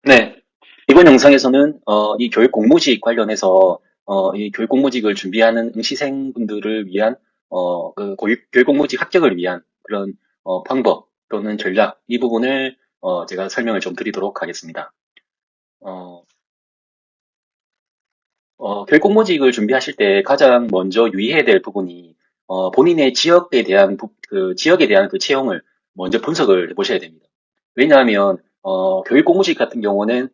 네, 이번 영상에서는 이 교육 공무직 관련해서 이 교육 공무직을 준비하는 응시생분들을 위한 교육 공무직 합격을 위한 그런 방법 또는 전략 이 부분을 제가 설명을 좀 드리도록 하겠습니다. 어, 교육 공무직을 준비하실 때 가장 먼저 유의해야 될 부분이 본인의 지역에 대한 지역에 대한 그 채용을 먼저 분석을 해보셔야 됩니다. 왜냐하면 교육 공무직 같은 경우는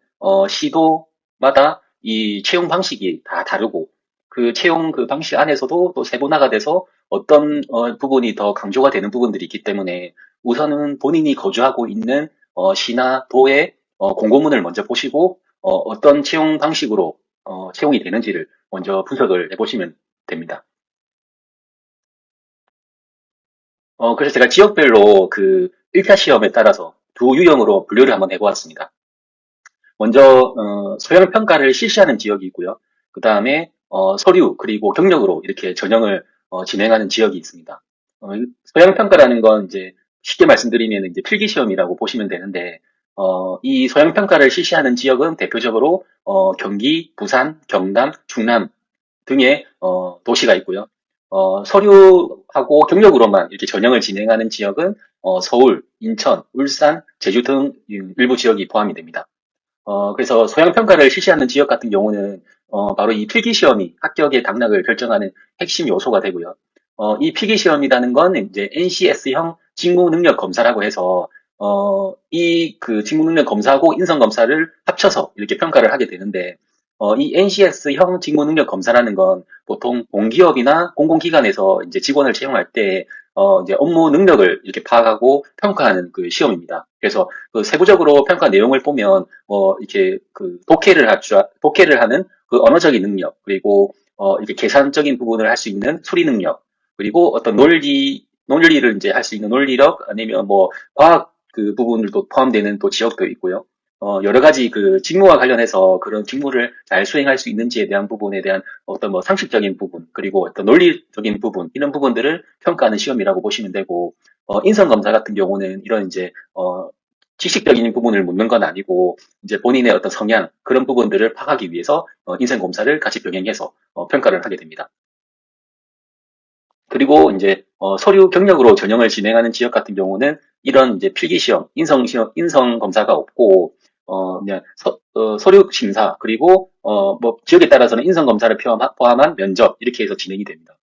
시도마다 이 채용 방식이 다 다르고 그 채용 그 방식 안에서도 또 세분화가 돼서 어떤 부분이 더 강조가 되는 부분들이 있기 때문에 우선은 본인이 거주하고 있는 시나 도의 공고문을 먼저 보시고 어떤 채용 방식으로 채용이 되는지를 먼저 분석을 해보시면 됩니다. 그래서 제가 지역별로 그 1차 시험에 따라서 두 유형으로 분류를 한번 해보았습니다. 먼저 소형 평가를 실시하는 지역이 있고요. 그 다음에 서류 그리고 경력으로 이렇게 전형을 진행하는 지역이 있습니다. 소형 평가라는 건 이제 쉽게 말씀드리면 이제 필기 시험이라고 보시면 되는데 이 소형 평가를 실시하는 지역은 대표적으로 경기, 부산, 경남, 충남 등의 도시가 있고요. 서류하고 경력으로만 이렇게 전형을 진행하는 지역은 서울, 인천, 울산, 제주 등 일부 지역이 포함이 됩니다. 그래서 소양평가를 실시하는 지역 같은 경우는 바로 이 필기시험이 합격의 당락을 결정하는 핵심 요소가 되고요. 이 필기시험이라는 건 이제 NCS형 직무능력검사라고 해서 이 그 직무능력검사하고 인성검사를 합쳐서 이렇게 평가를 하게 되는데 이 NCS형 직무능력검사라는 건 보통 공기업이나 공공기관에서 이제 직원을 채용할 때 이제 업무 능력을 이렇게 파악하고 평가하는 그 시험입니다. 그래서 그 세부적으로 평가 내용을 보면 이렇게 그 독해를 하는 그 언어적인 능력, 그리고 이렇게 계산적인 부분을 할 수 있는 수리 능력, 그리고 어떤 논리를 이제 할 수 있는 논리력, 아니면 뭐 과학 그 부분들도 포함되는 또 지역도 있고요. 여러 가지 그 직무와 관련해서 그런 직무를 잘 수행할 수 있는지에 대한 부분에 대한 어떤 뭐 상식적인 부분, 그리고 어떤 논리적인 부분, 이런 부분들을 평가하는 시험이라고 보시면 되고, 인성검사 같은 경우는 이런 이제, 지식적인 부분을 묻는 건 아니고 이제 본인의 어떤 성향 그런 부분들을 파악하기 위해서 인생 검사를 같이 병행해서 평가를 하게 됩니다. 그리고 이제 서류 경력으로 전형을 진행하는 지역 같은 경우는 이런 이제 필기 시험, 인성 검사가 없고 그냥 서류 심사 그리고 뭐 지역에 따라서는 인성 검사를 포함한 면접 이렇게 해서 진행이 됩니다.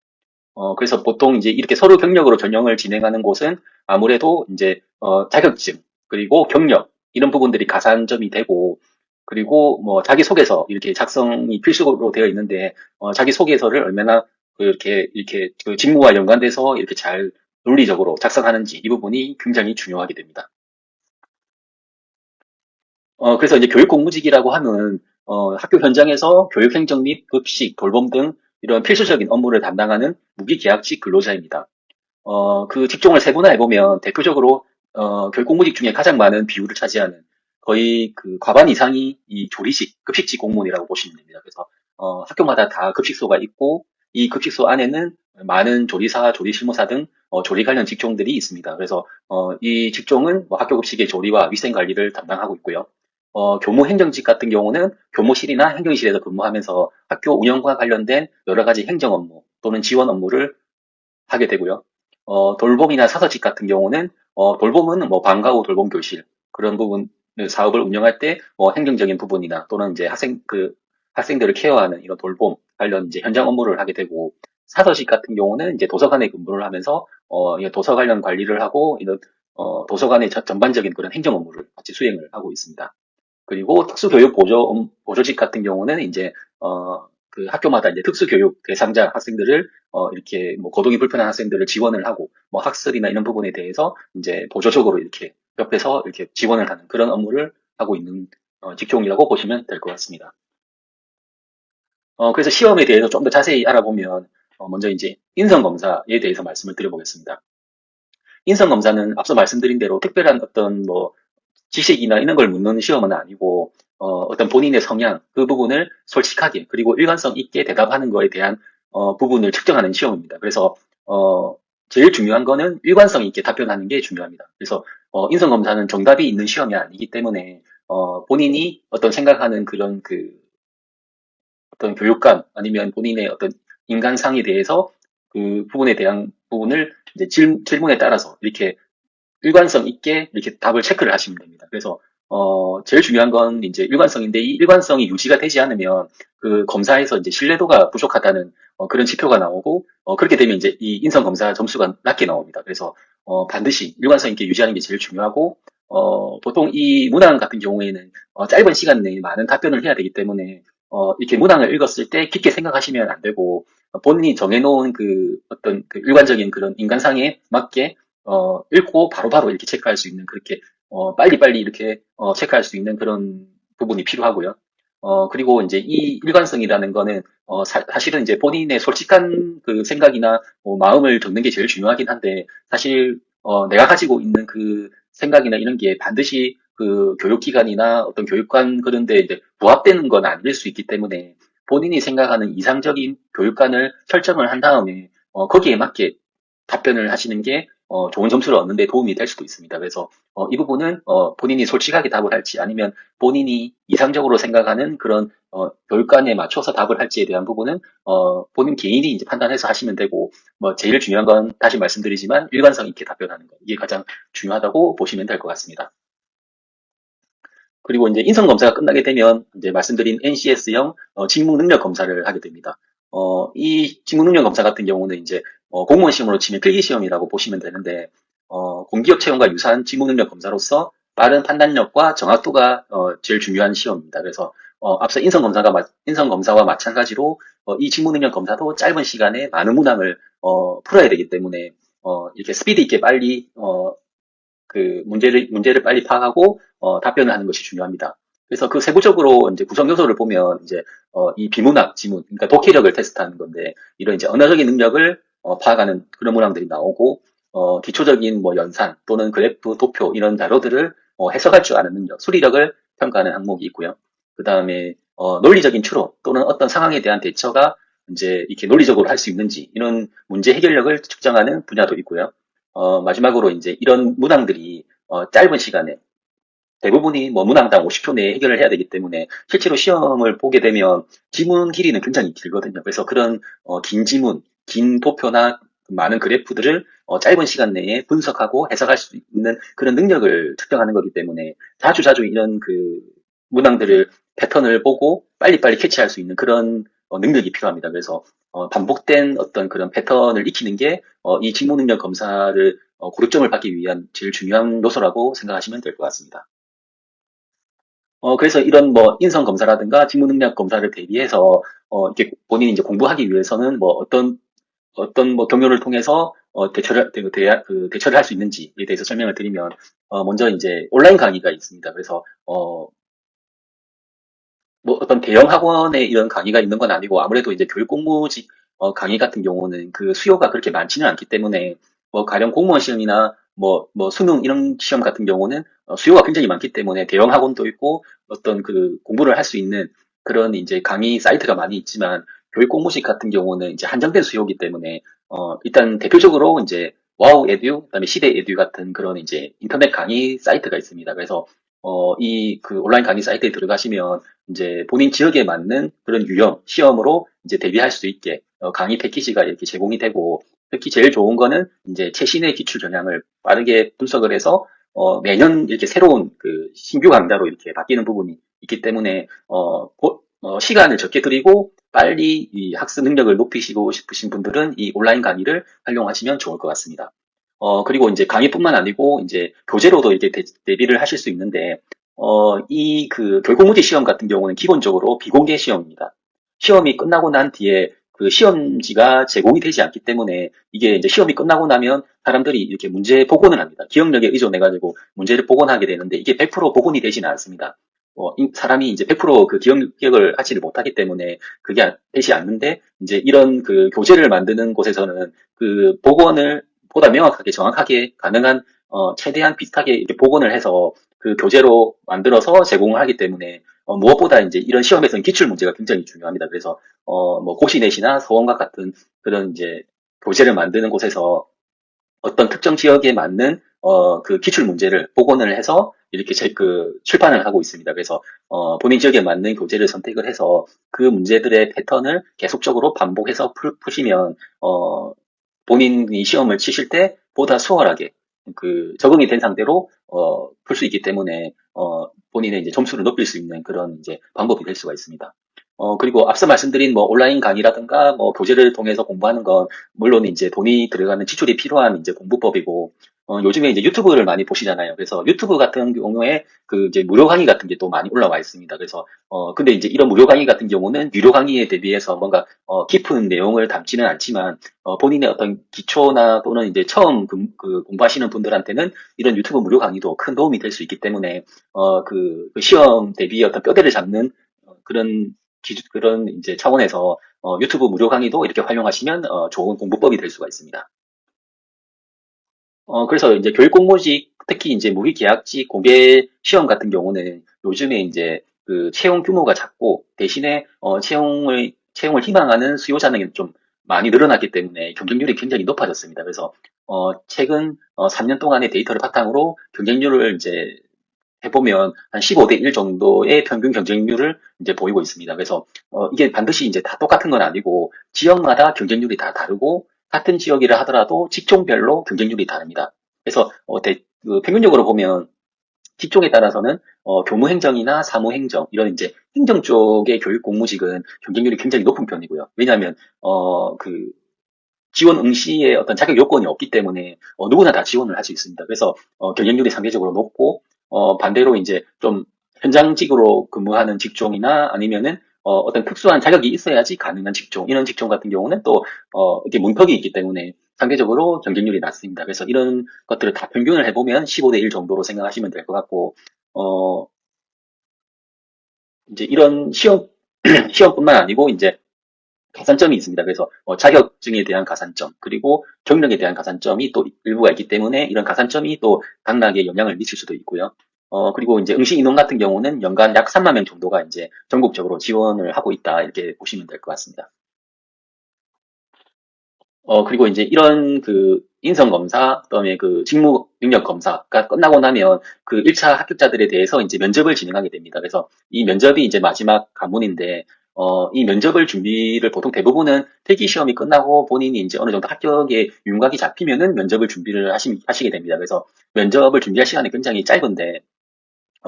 그래서 보통 이제 이렇게 서류 경력으로 전형을 진행하는 곳은 아무래도 이제 자격증 그리고 경력 이런 부분들이 가산점이 되고 그리고 뭐 자기소개서 이렇게 작성이 필수로 되어 있는데 자기소개서를 얼마나 이렇게 그 직무와 연관돼서 이렇게 잘 논리적으로 작성하는지 이 부분이 굉장히 중요하게 됩니다. 그래서 이제 교육 공무직이라고 하는 학교 현장에서 교육 행정 및 급식, 돌봄 등 이런 필수적인 업무를 담당하는 무기계약직 근로자입니다. 그 직종을 세분화해 보면 대표적으로 교육 공무직 중에 가장 많은 비율을 차지하는 거의 그 과반 이상이 이 조리직, 급식직 공무원이라고 보시면 됩니다. 그래서 학교마다 다 급식소가 있고 이 급식소 안에는 많은 조리사, 조리실무사 등 조리 관련 직종들이 있습니다. 그래서 이 직종은 뭐 학교 급식의 조리와 위생 관리를 담당하고 있고요. 교무 행정직 같은 경우는 교무실이나 행정실에서 근무하면서 학교 운영과 관련된 여러 가지 행정 업무 또는 지원 업무를 하게 되고요. 돌봄이나 사서직 같은 경우는 돌봄은 뭐 방과 후 돌봄 교실 그런 부분 사업을 운영할 때 뭐 행정적인 부분이나 또는 이제 학생들을 케어하는 이런 돌봄 관련 이제 현장 업무를 하게 되고 사서직 같은 경우는 이제 도서관에 근무를 하면서 이 도서 관련 관리를 하고 이런 도서관의 전반적인 그런 행정 업무를 같이 수행을 하고 있습니다. 그리고 특수교육 보조직 같은 경우는 이제 그 학교마다 이제 특수교육 대상자 학생들을 이렇게 뭐 거동이 불편한 학생들을 지원을 하고 뭐 학습이나 이런 부분에 대해서 이제 보조적으로 이렇게 옆에서 이렇게 지원을 하는 그런 업무를 하고 있는 직종이라고 보시면 될 것 같습니다. 그래서 시험에 대해서 좀 더 자세히 알아보면 먼저 이제 인성검사에 대해서 말씀을 드려보겠습니다. 인성검사는 앞서 말씀드린 대로 특별한 어떤 뭐 지식이나 이런 걸 묻는 시험은 아니고 떤 본인의 성향 그 부분을 솔직하게 그리고 일관성 있게 대답하는 거에 대한 부분을 측정하는 시험입니다. 그래서 제일 중요한 거는 일관성 있게 답변하는 게 중요합니다. 그래서 인성 검사는 정답이 있는 시험이 아니기 때문에 본인이 어떤 생각하는 그런 어떤 교육감 아니면 본인의 어떤 인간상에 대해서 그 부분에 대한 부분을 이제 질문에 따라서 이렇게 일관성 있게 이렇게 답을 체크를 하시면 됩니다. 그래서 제일 중요한 건 이제 일관성인데 이 일관성이 유지가 되지 않으면 그 검사에서 이제 신뢰도가 부족하다는 그런 지표가 나오고 그렇게 되면 이제 이 인성 검사 점수가 낮게 나옵니다. 그래서 반드시 일관성 있게 유지하는 게 제일 중요하고 보통 이 문항 같은 경우에는 짧은 시간 내에 많은 답변을 해야 되기 때문에 이렇게 문항을 읽었을 때 깊게 생각하시면 안 되고 본인이 정해놓은 그 어떤 그 일관적인 그런 인간상에 맞게 읽고 바로바로 이렇게 체크할 수 있는 그렇게 빨리빨리 이렇게 체크할 수 있는 그런 부분이 필요하고요. 그리고 이제 이 일관성이라는 거는 사실은 이제 본인의 솔직한 그 생각이나 뭐 마음을 듣는 게 제일 중요하긴 한데 사실 내가 가지고 있는 그 생각이나 이런 게 반드시 그 교육기관이나 어떤 교육관 그런데 이제 부합되는 건 아닐 수 있기 때문에 본인이 생각하는 이상적인 교육관을 설정을 한 다음에 거기에 맞게 답변을 하시는 게 좋은 점수를 얻는 데 도움이 될 수도 있습니다. 그래서 이 부분은 본인이 솔직하게 답을 할지 아니면 본인이 이상적으로 생각하는 그런 교육관에 맞춰서 답을 할지에 대한 부분은 본인 개인이 이제 판단해서 하시면 되고 뭐 제일 중요한 건 다시 말씀드리지만 일관성 있게 답변하는 것 이게 가장 중요하다고 보시면 될 것 같습니다. 그리고 이제 인성 검사가 끝나게 되면 이제 말씀드린 NCS형 직무 능력 검사를 하게 됩니다. 이 직무 능력 검사 같은 경우는 이제 공무원 시험으로 치면 필기 시험이라고 보시면 되는데 공기업 채용과 유사한 직무 능력 검사로서 빠른 판단력과 정확도가 제일 중요한 시험입니다. 그래서 앞서 인성 검사와 마찬가지로 이 직무 능력 검사도 짧은 시간에 많은 문항을 풀어야 되기 때문에 이렇게 스피드 있게 빨리 그 문제를 빨리 파악하고 답변을 하는 것이 중요합니다. 그래서 그 세부적으로 이제 구성 요소를 보면 이제 이 비문학, 지문, 그러니까 독해력을 테스트하는 건데 이런 이제 언어적인 능력을 파악하는 그런 문항들이 나오고 기초적인 뭐 연산 또는 그래프, 도표 이런 자료들을 해석할 줄 아는 능력, 수리력을 평가하는 항목이 있고요. 그 다음에 논리적인 추론 또는 어떤 상황에 대한 대처가 이제 이렇게 논리적으로 할 수 있는지 이런 문제 해결력을 측정하는 분야도 있고요. 마지막으로 이제 이런 문항들이 짧은 시간에 대부분이 뭐 문항당 50초 내에 해결을 해야 되기 때문에 실제로 시험을 보게 되면 지문 길이는 굉장히 길거든요. 그래서 그런 긴 지문, 긴 도표나 많은 그래프들을 짧은 시간 내에 분석하고 해석할 수 있는 그런 능력을 측정하는 거기 때문에 자주 이런 그 문항들을 패턴을 보고 빨리빨리 캐치할 수 있는 그런 능력이 필요합니다. 그래서 반복된 어떤 그런 패턴을 익히는 게 이 직무 능력 검사를 고득점을 받기 위한 제일 중요한 요소라고 생각하시면 될 것 같습니다. 그래서 이런 뭐 인성 검사라든가 직무 능력 검사를 대비해서 이렇게 본인이 이제 공부하기 위해서는 뭐 어떤 뭐 경로를 통해서 대처를 할 수 있는지에 대해서 설명을 드리면 먼저 이제 온라인 강의가 있습니다. 그래서 뭐 어떤 대형 학원에 이런 강의가 있는 건 아니고 아무래도 이제 교육 공모직 강의 같은 경우는 그 수요가 그렇게 많지는 않기 때문에 뭐 가령 공무원 시험이나 뭐 수능 이런 시험 같은 경우는 수요가 굉장히 많기 때문에 대형 학원도 있고 어떤 그 공부를 할 수 있는 그런 이제 강의 사이트가 많이 있지만 교육 공모직 같은 경우는 이제 한정된 수요이기 때문에 일단 대표적으로 이제 와우 에듀, 그다음에 시대 에듀 같은 그런 이제 인터넷 강의 사이트가 있습니다. 그래서 이 그 온라인 강의 사이트에 들어가시면 이제 본인 지역에 맞는 그런 유형, 시험으로 이제 대비할 수 있게 강의 패키지가 이렇게 제공이 되고 특히 제일 좋은 거는 이제 최신의 기출 전형을 빠르게 분석을 해서 매년 이렇게 새로운 그 신규 강좌로 이렇게 바뀌는 부분이 있기 때문에 시간을 적게 들이고 빨리 이 학습 능력을 높이시고 싶으신 분들은 이 온라인 강의를 활용하시면 좋을 것 같습니다. 그리고 이제 강의뿐만 아니고 이제 교재로도 이렇게 대비를 하실 수 있는데 이 그 결국문제 시험 같은 경우는 기본적으로 비공개 시험입니다. 시험이 끝나고 난 뒤에 그 시험지가 제공이 되지 않기 때문에 이게 이제 시험이 끝나고 나면 사람들이 이렇게 문제 복원을 합니다. 기억력에 의존해가지고 문제를 복원하게 되는데 이게 100% 복원이 되지는 않습니다. 사람이 이제 100%그 기억을 하지를 못하기 때문에 그게 되지 않는데 이제 이런 그 교재를 만드는 곳에서는 그 복원을 보다 명확하게 정확하게 가능한 최대한 비슷하게 이렇게 복원을 해서 그 교재로 만들어서 제공을 하기 때문에 무엇보다 이제 이런 시험에서는 기출 문제가 굉장히 중요합니다. 그래서 뭐 고시넷이나 서원과 같은 그런 이제 교재를 만드는 곳에서 어떤 특정 지역에 맞는 그 기출 문제를 복원을 해서 이렇게 출판을 하고 있습니다. 그래서 본인 지역에 맞는 교재를 선택을 해서 그 문제들의 패턴을 계속적으로 반복해서 푸시면 본인이 시험을 치실 때 보다 수월하게 적응이 된 상태로 풀 수 있기 때문에 본인의 이제 점수를 높일 수 있는 그런 이제 방법이 될 수가 있습니다. 그리고 앞서 말씀드린 뭐 온라인 강의라든가 뭐 교재를 통해서 공부하는 건 물론 이제 돈이 들어가는 지출이 필요한 이제 공부법이고, 요즘에 이제 유튜브를 많이 보시잖아요. 그래서 유튜브 같은 경우에 그 이제 무료 강의 같은 게 또 많이 올라와 있습니다. 그래서 근데 이제 이런 무료 강의 같은 경우는 유료 강의에 대비해서 뭔가 깊은 내용을 담지는 않지만 본인의 어떤 기초나 또는 이제 처음 공부하시는 분들한테는 이런 유튜브 무료 강의도 큰 도움이 될 수 있기 때문에 그 시험 대비 어떤 뼈대를 잡는 그런 이제 차원에서 유튜브 무료 강의도 이렇게 활용하시면 좋은 공부법이 될 수가 있습니다. 그래서 이제 교육 공모직, 특히 이제 무기계약직 공개 시험 같은 경우는 요즘에 이제 그 채용 규모가 작고 대신에 채용을 희망하는 수요자는 좀 많이 늘어났기 때문에 경쟁률이 굉장히 높아졌습니다. 그래서 최근 3년 동안의 데이터를 바탕으로 경쟁률을 이제 해보면 한 15대 1 정도의 평균 경쟁률을 이제 보이고 있습니다. 그래서 이게 반드시 이제 다 똑같은 건 아니고 지역마다 경쟁률이 다 다르고 같은 지역이라 하더라도 직종별로 경쟁률이 다릅니다. 그래서 평균적으로 보면 직종에 따라서는 교무행정이나 사무행정 이런 이제 행정 쪽의 교육 공무직은 경쟁률이 굉장히 높은 편이고요. 왜냐하면 지원 응시에 어떤 자격 요건이 없기 때문에 누구나 다 지원을 할 수 있습니다. 그래서 경쟁률이 상대적으로 높고 반대로 이제 좀 현장직으로 근무하는 직종이나 아니면은 어떤 특수한 자격이 있어야지 가능한 직종, 이런 직종 같은 경우는 또 이렇게 문턱이 있기 때문에 상대적으로 경쟁률이 낮습니다. 그래서 이런 것들을 다 평균을 해보면 15대 1 정도로 생각하시면 될 것 같고, 이제 이런 시험뿐만 아니고 이제 가산점이 있습니다. 그래서 자격증에 대한 가산점, 그리고 경력에 대한 가산점이 또 일부가 있기 때문에 이런 가산점이 또 당락에 영향을 미칠 수도 있고요. 그리고 이제 응시 인원 같은 경우는 연간 약 3만 명 정도가 이제 전국적으로 지원을 하고 있다, 이렇게 보시면 될 것 같습니다. 그리고 이제 이런 인성검사, 그다음에 직무 능력 검사가 끝나고 나면 그 1차 합격자들에 대해서 이제 면접을 진행하게 됩니다. 그래서 이 면접이 이제 마지막 관문인데, 이 면접을 준비를 보통 대부분은 필기 시험이 끝나고 본인이 이제 어느 정도 합격에 윤곽이 잡히면은 면접을 준비를 하시게 됩니다. 그래서 면접을 준비할 시간이 굉장히 짧은데,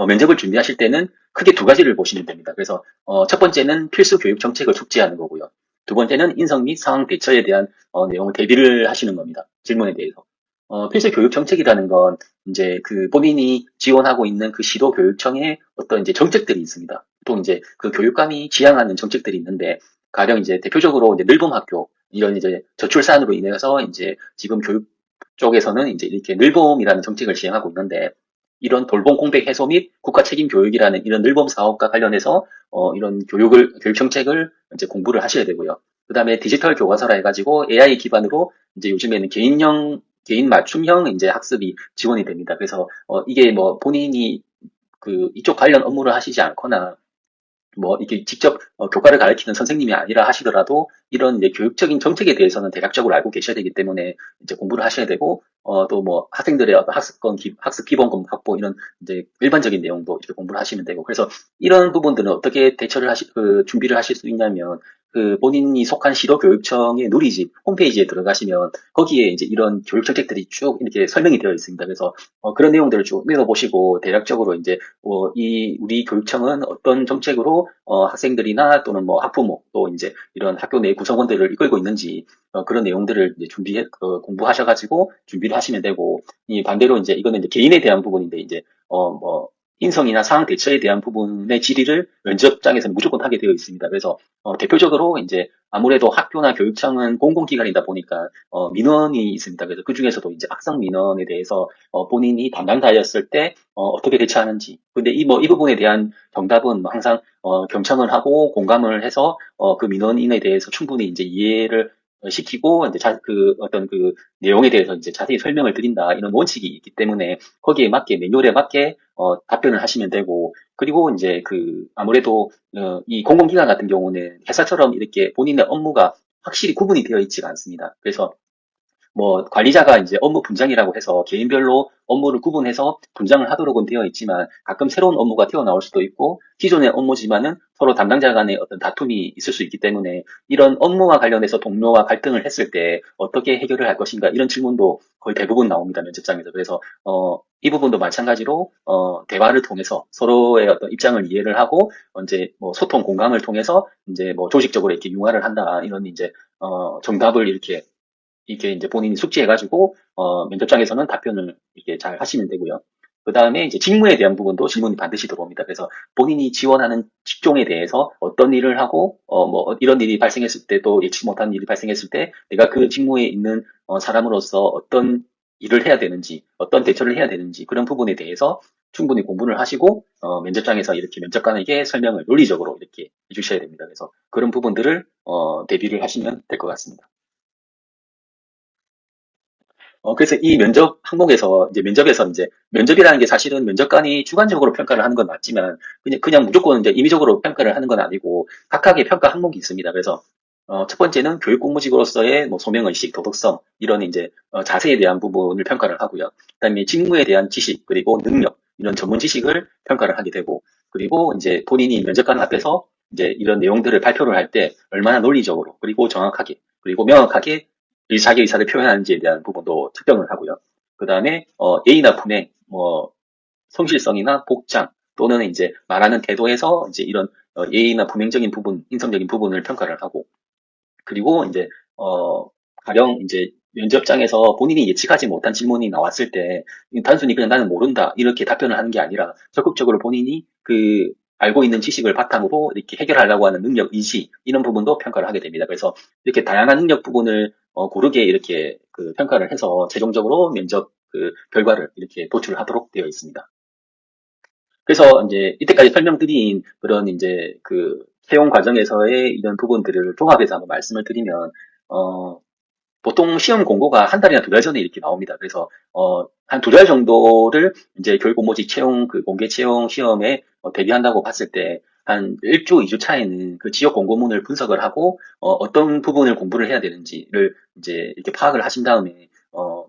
면접을 준비하실 때는 크게 두 가지를 보시면 됩니다. 그래서 첫 번째는 필수 교육 정책을 숙지하는 거고요. 두 번째는 인성 및 상황 대처에 대한 내용을 대비를 하시는 겁니다. 질문에 대해서. 필수 교육 정책이라는 건 이제 본인이 지원하고 있는 그 시도 교육청의 어떤 이제 정책들이 있습니다. 또 이제 그 교육감이 지향하는 정책들이 있는데, 가령 이제 대표적으로 이제 늘봄학교, 이런 이제 저출산으로 인해서 이제 지금 교육 쪽에서는 이제 이렇게 늘봄이라는 정책을 시행하고 있는데, 이런 돌봄 공백 해소 및 국가 책임 교육이라는 이런 늘봄 사업과 관련해서 이런 교육 정책을 이제 공부를 하셔야 되고요. 그다음에 디지털 교과서라 해가지고 AI 기반으로 이제 요즘에는 개인 맞춤형 이제 학습이 지원이 됩니다. 그래서 이게 뭐 본인이 이쪽 관련 업무를 하시지 않거나 뭐 이게 직접 교과를 가르치는 선생님이 아니라 하시더라도 이런 이제 교육적인 정책에 대해서는 대략적으로 알고 계셔야 되기 때문에 이제 공부를 하셔야 되고, 또 뭐 학생들의 어떤 학습 기본권 확보, 이런 이제 일반적인 내용도 이렇게 공부를 하시면 되고, 그래서 이런 부분들은 어떻게 준비를 하실 수 있냐면, 본인이 속한 시도교육청의 누리집 홈페이지에 들어가시면 거기에 이제 이런 교육 정책들이 쭉 이렇게 설명이 되어 있습니다. 그래서 그런 내용들을 쭉 읽어보시고 대략적으로 이제 우리 교육청은 어떤 정책으로 학생들이나 또는 뭐 학부모, 또 이제 이런 학교 내 구성원들을 이끌고 있는지 그런 내용들을 이제 공부하셔가지고 준비를 하시면 되고, 이 반대로 이제 이거는 이제 개인에 대한 부분인데, 이제 뭐 인성이나 상황 대처에 대한 부분의 질의를 면접장에서는 무조건 하게 되어 있습니다. 그래서 대표적으로 이제 아무래도 학교나 교육청은 공공기관이다 보니까 민원이 있습니다. 그래서 그 중에서도 이제 악성 민원에 대해서 본인이 담당자였을 때 어떻게 대처하는지. 근데 이 부분에 대한 정답은 뭐 항상 경청을 하고 공감을 해서 그 민원인에 대해서 충분히 이제 이해를 시키고 이제 어떤 내용에 대해서 이제 자세히 설명을 드린다, 이런 원칙이 있기 때문에 거기에 맞게 매뉴얼에 맞게 답변을 하시면 되고, 그리고 이제 아무래도 이 공공기관 같은 경우는 회사처럼 이렇게 본인의 업무가 확실히 구분이 되어 있지가 않습니다. 그래서 뭐 관리자가 이제 업무 분장이라고 해서 개인별로 업무를 구분해서 분장을 하도록은 되어 있지만 가끔 새로운 업무가 튀어나올 수도 있고 기존의 업무지만은 서로 담당자 간의 어떤 다툼이 있을 수 있기 때문에 이런 업무와 관련해서 동료와 갈등을 했을 때 어떻게 해결을 할 것인가 이런 질문도 거의 대부분 나옵니다. 면접장에서. 그래서 이 부분도 마찬가지로 대화를 통해서 서로의 어떤 입장을 이해를 하고 이제 뭐 소통 공감을 통해서 이제 뭐 조직적으로 이렇게 융화를 한다 이런 이제 정답을 이렇게 이제 본인이 숙지해가지고, 면접장에서는 답변을 이렇게 잘 하시면 되고요. 그 다음에 이제 직무에 대한 부분도 질문이 반드시 들어옵니다. 그래서 본인이 지원하는 직종에 대해서 어떤 일을 하고, 뭐, 이런 일이 발생했을 때 또 예측 못한 일이 발생했을 때 내가 그 직무에 있는 사람으로서 어떤 일을 해야 되는지, 어떤 대처를 해야 되는지 그런 부분에 대해서 충분히 공부를 하시고, 면접장에서 이렇게 면접관에게 설명을 논리적으로 이렇게 해주셔야 됩니다. 그래서 그런 부분들을, 대비를 하시면 될 것 같습니다. 그래서 이 면접 항목에서 이제 면접에서 이제 면접이라는 게 사실은 면접관이 주관적으로 평가를 하는 건 맞지만 그냥 무조건 이제 임의적으로 평가를 하는 건 아니고 각각의 평가 항목이 있습니다. 그래서 첫 번째는 교육 공무직으로서의 뭐 소명의식, 도덕성 이런 이제 자세에 대한 부분을 평가를 하고요. 그다음에 직무에 대한 지식 그리고 능력 이런 전문 지식을 평가를 하게 되고 그리고 이제 본인이 면접관 앞에서 이제 이런 내용들을 발표를 할 때 얼마나 논리적으로 그리고 정확하게 그리고 명확하게 이 자기 의사를 표현하는지에 대한 부분도 측정을 하고요. 그 다음에 예의나 품행, 뭐 성실성이나 복장 또는 이제 말하는 태도에서 이제 이런 예의나 품행적인 부분, 인성적인 부분을 평가를 하고 그리고 이제 가령 이제 면접장에서 본인이 예측하지 못한 질문이 나왔을 때 단순히 그냥 나는 모른다 이렇게 답변을 하는 게 아니라 적극적으로 본인이 그 알고 있는 지식을 바탕으로 이렇게 해결하려고 하는 능력, 의지 이런 부분도 평가를 하게 됩니다. 그래서 이렇게 다양한 능력 부분을 고르게 이렇게 그 평가를 해서 최종적으로 면접 그 결과를 이렇게 도출을 하도록 되어 있습니다. 그래서 이제 이때까지 설명드린 그런 이제 그 채용 과정에서의 이런 부분들을 종합해서 한번 말씀을 드리면 어, 보통 시험 공고가 한 달이나 두 달 전에 이렇게 나옵니다. 그래서 한 두 달 정도를 이제 교육공모직 채용 그 공개 채용 시험에 대비한다고 봤을 때 한 1주, 2주 차에는 그 지역 공고문을 분석을 하고 떤 부분을 공부를 해야 되는지를 이제 이렇게 파악을 하신 다음에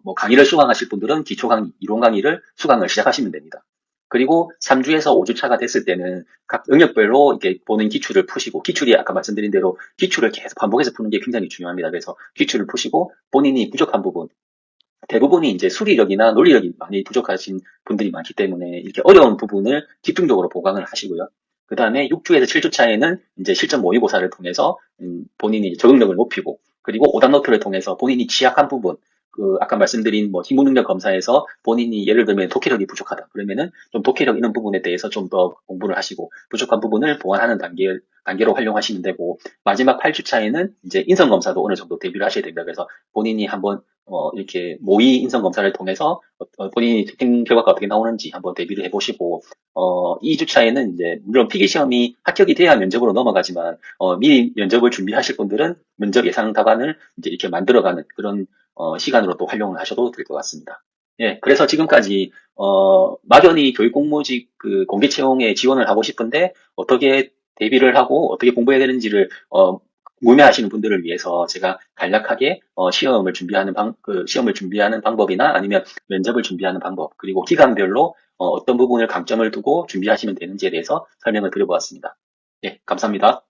뭐 강의를 수강하실 분들은 기초 강의, 이론 강의를 수강을 시작하시면 됩니다. 그리고 3주에서 5주 차가 됐을 때는 각 영역별로 이렇게 보는 기출을 푸시고 기출이 아까 말씀드린 대로 기출을 계속 반복해서 푸는 게 굉장히 중요합니다. 그래서 기출을 푸시고 본인이 부족한 부분 대부분이 이제 수리력이나 논리력이 많이 부족하신 분들이 많기 때문에 이렇게 어려운 부분을 집중적으로 보강을 하시고요. 그 다음에 6주에서 7주 차에는 이제 실전 모의고사를 통해서 본인이 적응력을 높이고 그리고 오답 노트를 통해서 본인이 취약한 부분 그 아까 말씀드린 뭐 지문능력 검사에서 본인이 예를 들면 독해력이 부족하다 그러면은 좀 독해력 이런 부분에 대해서 좀 더 공부를 하시고 부족한 부분을 보완하는 단계로 활용하시면 되고 마지막 8주 차에는 이제 인성 검사도 어느 정도 대비를 하셔야 됩니다. 그래서 본인이 한번 이렇게 모의 인성 검사를 통해서 본인이 특징 결과가 어떻게 나오는지 한번 대비를 해보시고 2주 차에는 이제 물론 필기 시험이 합격이 돼야 면접으로 넘어가지만 미리 면접을 준비하실 분들은 면접 예상 답안을 이제 이렇게 만들어가는 그런 시간으로 또 활용을 하셔도 될 것 같습니다. 예, 그래서 지금까지 막연히 교육공모직 그 공개 채용에 지원을 하고 싶은데 어떻게 대비를 하고 어떻게 공부해야 되는지를 문의하시는 분들을 위해서 제가 간략하게 시험을 준비하는 방법이나 아니면 면접을 준비하는 방법 그리고 기간별로 어떤 부분을 강점을 두고 준비하시면 되는지에 대해서 설명을 드려보았습니다. 예, 감사합니다.